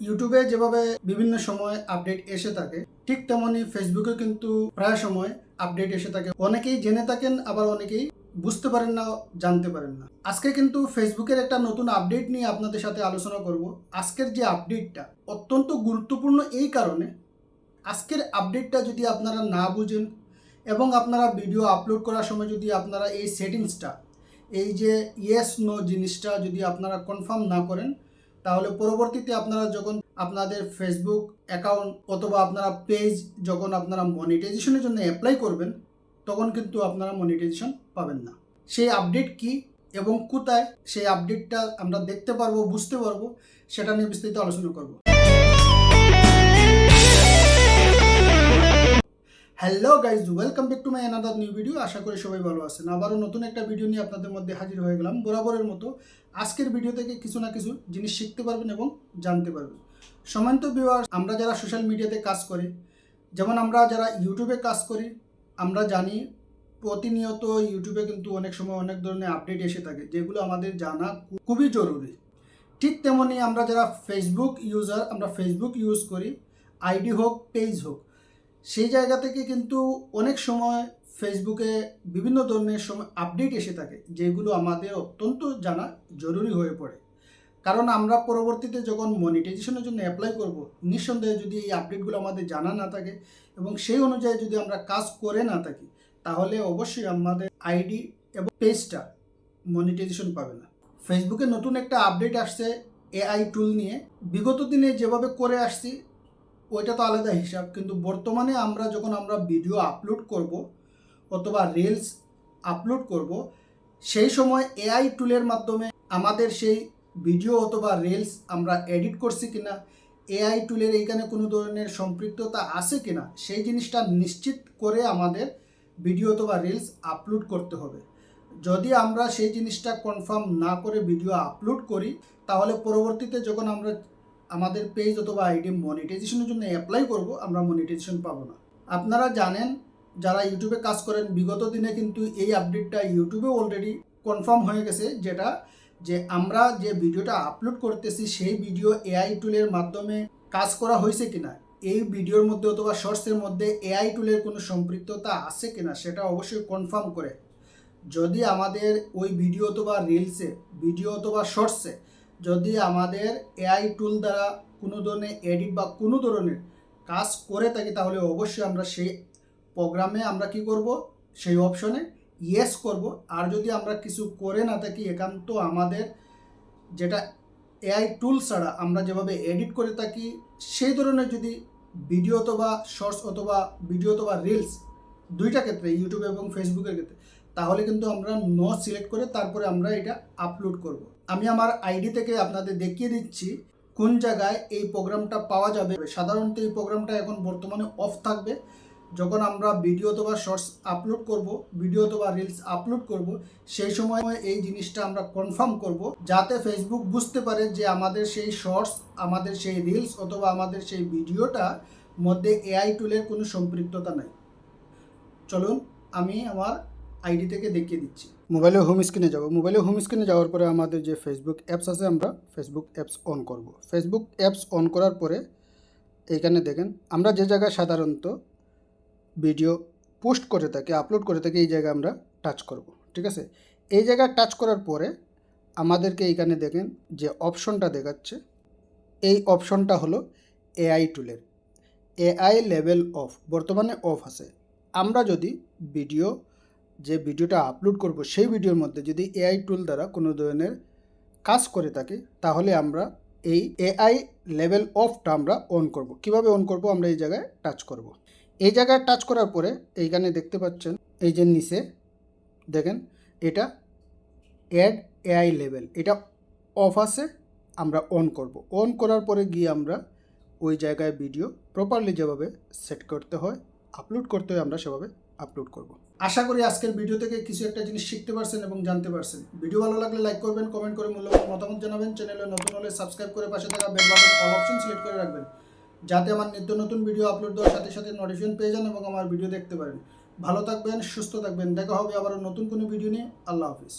ইউটিউবে যেভাবে বিভিন্ন সময় আপডেট এসে থাকে, ঠিক তেমনি ফেসবুকে কিন্তু প্রায় সময় আপডেট এসে থাকে। অনেকেই জেনে থাকেন, আবার অনেকেই বুঝতে পারেন না, জানতে পারেন না। আজকে কিন্তু ফেসবুকের একটা নতুন আপডেট নিয়ে আপনাদের সাথে আলোচনা করব। আজকের যে আপডেটটা অত্যন্ত গুরুত্বপূর্ণ এই কারণে, আজকের আপডেটটা যদি আপনারা না বুঝেন এবং আপনারা ভিডিও আপলোড করার সময় যদি আপনারা এই সেটিংসটা, এই যে ইয়েস নো জিনিসটা যদি আপনারা কনফার্ম না করেন, তাহলে পরবর্তীতে আপনারা যখন আপনাদের ফেসবুক অ্যাকাউন্ট অথবা আপনারা পেজ যখন আপনারা মনিটাইজেশনের জন্য অ্যাপ্লাই করবেন, তখন কিন্তু আপনারা মনিটাইজেশন পাবেন না। সেই আপডেট কি এবং কোথায় সেই আপডেটটা আমরা দেখতে পারবো, বুঝতে পারবো, সেটা নিয়ে বিস্তারিত আলোচনা করব। Hello guys, welcome back to my another new video. আশা করি সবাই ভালো আছেন। আবারও নতুন একটা ভিডিও নিয়ে আপনাদের মধ্যে হাজির হয়ে গেলাম। বরাবরের মতো আজকের ভিডিও থেকে কিছু না কিছু জিনিস শিখতে পারবেন এবং জানতে পারবেন। সম্মানিত ভিউয়ার্স, আমরা যারা সোশ্যাল মিডিয়াতে কাজ করি, যেমন আমরা যারা ইউটিউবে কাজ করি, আমরা জানি প্রতিনিয়ত ইউটিউবে কিন্তু অনেক সময় অনেক ধরনের আপডেট এসে থাকে, যেগুলো আমাদের জানা খুবই জরুরি। ঠিক তেমনি আমরা যারা ফেসবুক ইউজার, আমরা ফেসবুক ইউজ করি, আইডি হোক পেজ হোক, সেই জায়গা থেকে কিন্তু অনেক সময় ফেসবুকে বিভিন্ন ধরনের সময় আপডেট এসে থাকে, যেগুলো আমাদের অত্যন্ত জানা জরুরি হয়ে পড়ে। কারণ আমরা পরবর্তীতে যখন মনিটাইজেশনের জন্য অ্যাপ্লাই করব, নিঃসন্দেহে যদি এই আপডেটগুলো আমাদের জানা না থাকে এবং সেই অনুযায়ী যদি আমরা কাজ করে না থাকি, তাহলে অবশ্যই আমাদের আইডি এবং পেজটা মনিটাইজেশন পাবে না। ফেসবুকে নতুন একটা আপডেট আসছে এআই টুল নিয়ে। বিগত দিনে যেভাবে করে আসছি ওইটা তো আলাদা হিসাব, কিন্তু বর্তমানে আমরা যখন আমরা ভিডিও আপলোড করব অথবা রিলস আপলোড করব, সেই সময় এআই টুলের মাধ্যমে আমাদের সেই ভিডিও অথবা রিলস আমরা এডিট করছি কিনা, এআই টুলের এইখানে কোনো ধরনের সম্পৃক্ততা আছে কিনা, সেই জিনিসটা নিশ্চিত করে আমাদের ভিডিও অথবা রিলস আপলোড করতে হবে। যদি আমরা সেই জিনিসটা কনফার্ম না করে ভিডিও আপলোড করি, তাহলে পরবর্তীতে যখন আমরা আমাদের পেজ অথবা আইডি মনিটাইজেশনের জন্য অ্যাপ্লাই করব, আমরা মনিটাইজেশন পাবো না। আপনারা জানেন, যারা ইউটিউবে কাজ করেন, বিগত দিনে কিন্তু এই আপডেটটা ইউটিউবে অলরেডি কনফার্ম হয়ে গেছে, যেটা যে আমরা যে ভিডিওটা আপলোড করতেছি সেই ভিডিও এআই টুলের মাধ্যমে কাজ করা হয়েছে কিনা, এই ভিডিওর মধ্যে অথবা শর্টসের মধ্যে এআই টুলের কোনো সম্পৃক্ততা আছে কিনা, সেটা অবশ্যই কনফার্ম করে যদি আমাদের ওই ভিডিও অথবা রিলসে, ভিডিও অথবা শর্টসে যদি আমাদের এআই টুল দ্বারা কোনো ধরনের এডিট বা কোনো ধরনের কাজ করে থাকি, তাহলে অবশ্যই আমরা সেই প্রোগ্রামে আমরা কি করব, সেই অপশনে ইয়েস করব। আর যদি আমরা কিছু করে না থাকি, একান্ত আমাদের যেটা এআই টুল ছাড়া আমরা যেভাবে এডিট করে থাকি সেই ধরনের যদি ভিডিও অথবা শর্টস অথবা ভিডিও অথবা রিলস, দুইটা ক্ষেত্রে ইউটিউব এবং ফেসবুকের ক্ষেত্রে, তাহলে কিন্তু আমরা নো সিলেক্ট করে তারপরে আমরা এটা আপলোড করব। আমি আমার আইডি থেকে আপনাদের দেখিয়ে দিচ্ছি কোন জায়গায় এই প্রোগ্রামটা পাওয়া যাবে। সাধারণত এই প্রোগ্রামটা এখন বর্তমানে অফ থাকবে। যখন আমরা ভিডিও অথবা শর্টস আপলোড করব, ভিডিও অথবা রিলস আপলোড করব, সেই সময় এই জিনিসটা আমরা কনফার্ম করব, যাতে ফেসবুক বুঝতে পারে যে আমাদের সেই শর্টস, আমাদের সেই রিলস অথবা আমাদের সেই ভিডিওটা মধ্যে এআই টুলের কোনো সম্পৃক্ততা নাই। চলুন আমি আমার আইডি থেকে দেখিয়ে দিচ্ছি। মোবাইলে হোম স্ক্রিনে যাব। মোবাইলে হোম স্ক্রিনে যাওয়ার পরে আমাদের যে ফেসবুক অ্যাপস আছে, আমরা ফেসবুক অ্যাপস অন করব। ফেসবুক অ্যাপস অন করার পরে এইখানে দেখেন, আমরা যে জায়গায় সাধারণত ভিডিও পোস্ট করে থাকি, আপলোড করে থাকি, এই জায়গায় আমরা টাচ করব। ঠিক আছে, এই জায়গায় টাচ করার পরে আমাদেরকে এইখানে দেখেন যে অপশনটা দেখাচ্ছে, এই অপশনটা হলো এআই টুলের। এআই লেভেল অফ, বর্তমানে অফ আছে। আমরা যদি যে ভিডিওটা আপলোড করব সেই ভিডিওর মধ্যে যদি এআই টুল দ্বারা কোনো ধরনের কাজ করে থাকি, তাহলে আমরা এই এআই লেভেল অফটা আমরা অন করব। কিভাবে অন করব, আমরা এই জায়গায় টাচ করব। এই জায়গায় টাচ করার পরে এইখানে দেখতে পাচ্ছেন, এই যে নিচে দেখেন এটা অ্যাড এআই লেভেল, এটা অফ আছে, আমরা অন করব। অন করার পরে গিয়ে আমরা ওই জায়গায় ভিডিও প্রপারলি যেভাবে সেট করতে হয়, আপলোড করতে হয়, আমরা সেভাবে আপলোড করব। আশা করি আজকের ভিডিও থেকে কিছু একটা জিনিস শিখতে পারছেন এবং জানতে পারছেন। ভিডিও ভালো লাগলে লাইক করবেন, কমেন্ট করে মূল্যবান মতামত জানাবেন। চ্যানেলে নতুন হলে সাবস্ক্রাইব করে পাশে থাকা bell button all option select করে রাখবেন, যাতে আমার নিত্য নতুন ভিডিও আপলোড দেওয়ার সাথে সাথে নোটিফিকেশন পেয়ে যান এবং আমার ভিডিও দেখতে পারেন। ভালো থাকবেন, সুস্থ থাকবেন। দেখা হবে আবার নতুন কোনো ভিডিও নিয়ে। আল্লাহ হাফিজ।